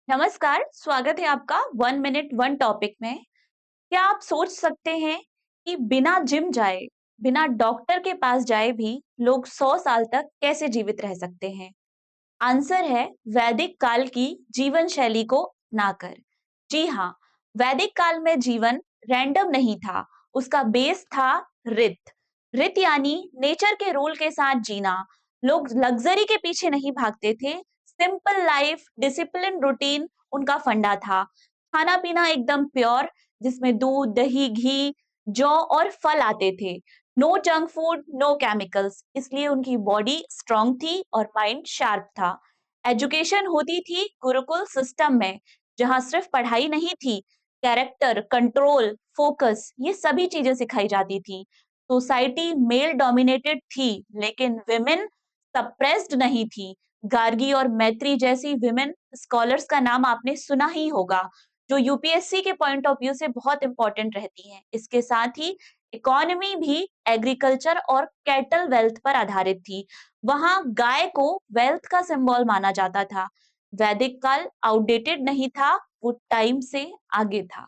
नमस्कार, स्वागत है आपका 1 मिनट 1 टॉपिक में। क्या आप सोच सकते हैं कि बिना जिम जाए, बिना डॉक्टर के पास जाए भी लोग 100 साल तक कैसे जीवित रह सकते हैं? आंसर है वैदिक काल की जीवन शैली को अपनाकर। जी हाँ, वैदिक काल में जीवन रैंडम नहीं था, उसका बेस था रित। रित यानी नेचर के रूल के साथ जीना। लोग लग्जरी के पीछे नहीं भागते थे, सिंपल लाइफ, डिसिप्लिन, रूटीन उनका फंडा था। खाना पीना एकदम प्योर, जिसमें दूध, दही, घी, जौ और फल आते थे। No junk food, no chemicals, इसलिए उनकी बॉडी स्ट्रांग थी और माइंड शार्प था। एजुकेशन होती थी गुरुकुल सिस्टम में, जहां सिर्फ पढ़ाई नहीं थी, कैरेक्टर, कंट्रोल, फोकस, ये सभी चीजें सिखाई जाती थी। सोसाइटी मेल डोमिनेटेड थी, लेकिन विमेन सप्रेस्ड नहीं थी। गार्गी और मैत्री जैसी विमेन स्कॉलर्स का नाम आपने सुना ही होगा, जो यूपीएससी के पॉइंट ऑफ व्यू से बहुत इंपॉर्टेंट रहती हैं। इसके साथ ही इकोनॉमी भी एग्रीकल्चर और कैटल वेल्थ पर आधारित थी। वहां गाय को वेल्थ का सिंबल माना जाता था। वैदिक काल आउटडेटेड नहीं था, वो टाइम से आगे था।